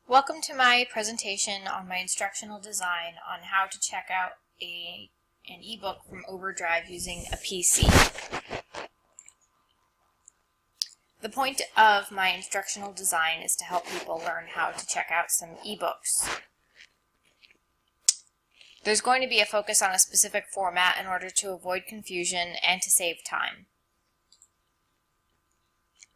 Welcome to my presentation on my instructional design on how to check out an ebook from Overdrive using a PC. The point of my instructional design is to help people learn how to check out some ebooks. There's going to be a focus on a specific format in order to avoid confusion and to save time.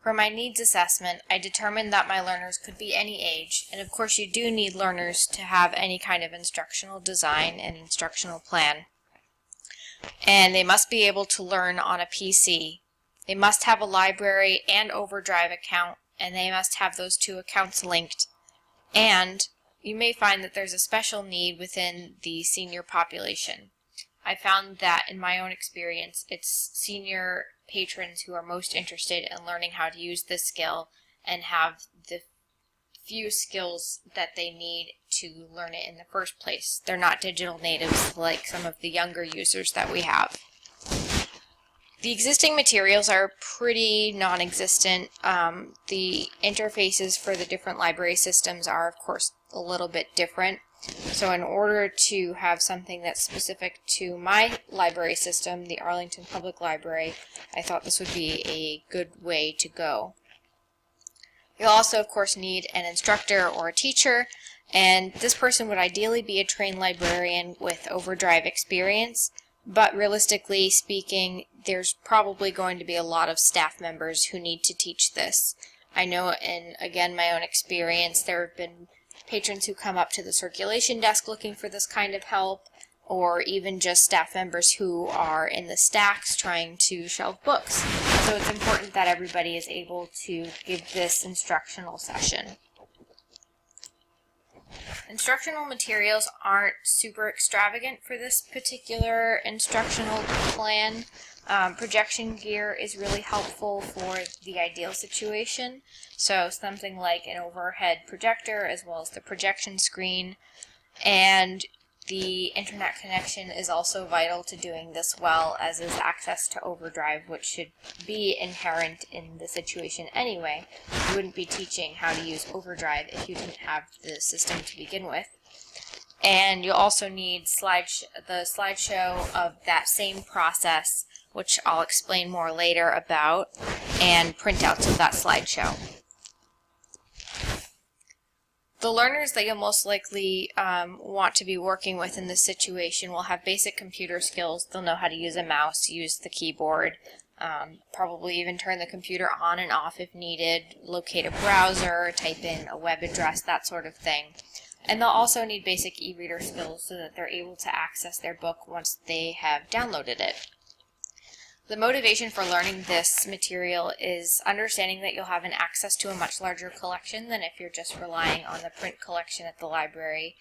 For my needs assessment, I determined that my learners could be any age, and of course you do need learners to have any kind of instructional design and instructional plan. And they must be able to learn on a PC. They must have a library and Overdrive account, and they must have those two accounts linked. And you may find that there's a special need within the senior population. I found that in my own experience, it's senior patrons who are most interested in learning how to use this skill and have the few skills that they need to learn it in the first place. They're not digital natives like some of the younger users that we have. The existing materials are pretty non-existent. The interfaces for the different library systems are, of course, a little bit different. So in order to have something that's specific to my library system, the Arlington Public Library, I thought this would be a good way to go. You'll also, of course, need an instructor or a teacher, and this person would ideally be a trained librarian with Overdrive experience, but realistically speaking, there's probably going to be a lot of staff members who need to teach this. I know, in, again, my own experience, there have been patrons who come up to the circulation desk looking for this kind of help, or even just staff members who are in the stacks trying to shelve books. So it's important that everybody is able to give this instructional session. Instructional materials aren't super extravagant for this particular instructional plan. Projection gear is really helpful for the ideal situation. So something like an overhead projector as well as the projection screen. And the internet connection is also vital to doing this well, as is access to Overdrive, which should be inherent in the situation anyway. You wouldn't be teaching how to use Overdrive if you didn't have the system to begin with. And you'll also need the slideshow of that same process, which I'll explain more later about, and printouts of that slideshow. The learners that you'll most likely want to be working with in this situation will have basic computer skills. They'll know how to use a mouse, use the keyboard, probably even turn the computer on and off if needed, locate a browser, type in a web address, that sort of thing. And they'll also need basic e-reader skills so that they're able to access their book once they have downloaded it. The motivation for learning this material is understanding that you'll have access to a much larger collection than if you're just relying on the print collection at the library,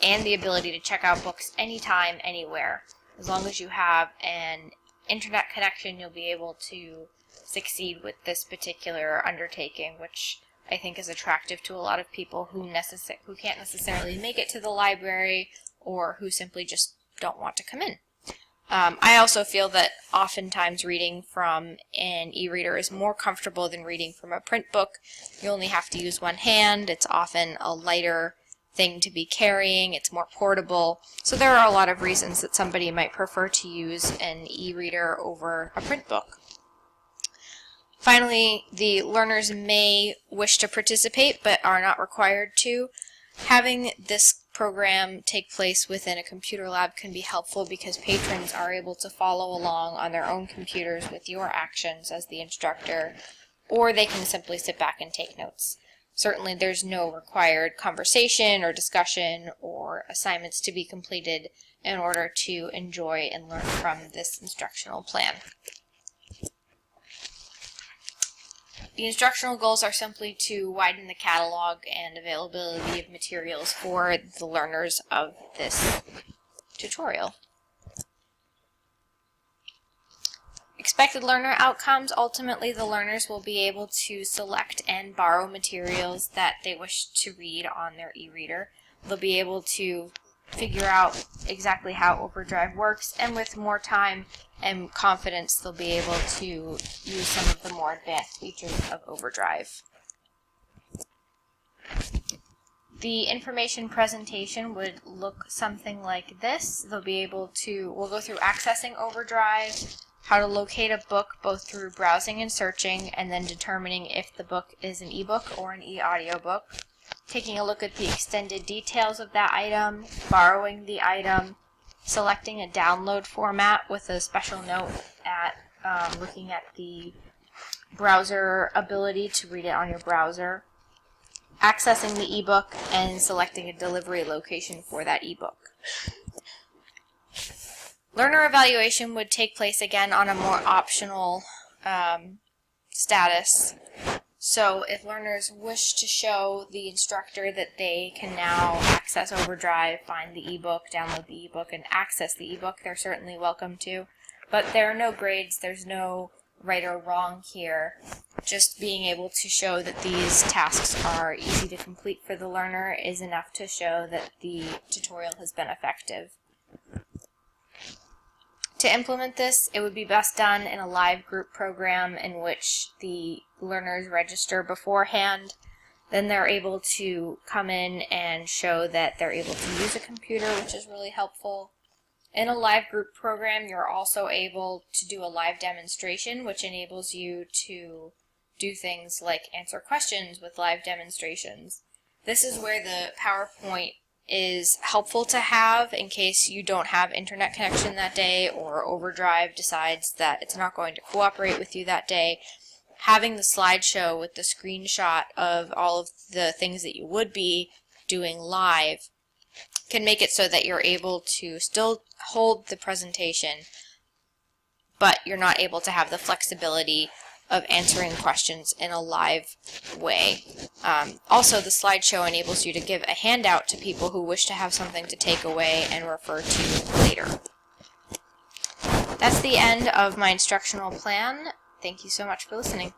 and the ability to check out books anytime, anywhere. As long as you have an internet connection, you'll be able to succeed with this particular undertaking, which I think is attractive to a lot of people who can't necessarily make it to the library or who simply just don't want to come in. I also feel that oftentimes reading from an e-reader is more comfortable than reading from a print book. You only have to use one hand. It's often a lighter thing to be carrying. It's more portable. So there are a lot of reasons that somebody might prefer to use an e-reader over a print book. Finally, the learners may wish to participate but are not required to. Having this program take place within a computer lab can be helpful because patrons are able to follow along on their own computers with your actions as the instructor, or they can simply sit back and take notes. Certainly there's no required conversation or discussion or assignments to be completed in order to enjoy and learn from this instructional plan. The instructional goals are simply to widen the catalog and availability of materials for the learners of this tutorial. Expected learner outcomes: ultimately the learners will be able to select and borrow materials that they wish to read on their e-reader. They'll be able to figure out exactly how Overdrive works, and with more time and confidence they'll be able to use some of the more advanced features of Overdrive. The information presentation would look something like this. They'll be able to, we'll go through accessing Overdrive, how to locate a book both through browsing and searching, and then determining if the book is an ebook or an e-audiobook. Taking a look at the extended details of that item, borrowing the item, selecting a download format with a special note at looking at the browser ability to read it on your browser, accessing the ebook, and selecting a delivery location for that ebook. Learner evaluation would take place again on a more optional status. So if learners wish to show the instructor that they can now access Overdrive, find the ebook, download the ebook, and access the ebook, they're certainly welcome to. But there are no grades, there's no right or wrong here. Just being able to show that these tasks are easy to complete for the learner is enough to show that the tutorial has been effective. To implement this, it would be best done in a live group program in which the learners register beforehand. Then they're able to come in and show that they're able to use a computer, which is really helpful. In a live group program, you're also able to do a live demonstration, which enables you to do things like answer questions with live demonstrations. This is where the PowerPoint is helpful to have in case you don't have internet connection that day or Overdrive decides that it's not going to cooperate with you that day. Having the slideshow with the screenshot of all of the things that you would be doing live can make it so that you're able to still hold the presentation, but you're not able to have the flexibility of answering questions in a live way. Also, the slideshow enables you to give a handout to people who wish to have something to take away and refer to later. That's the end of my instructional plan. Thank you so much for listening.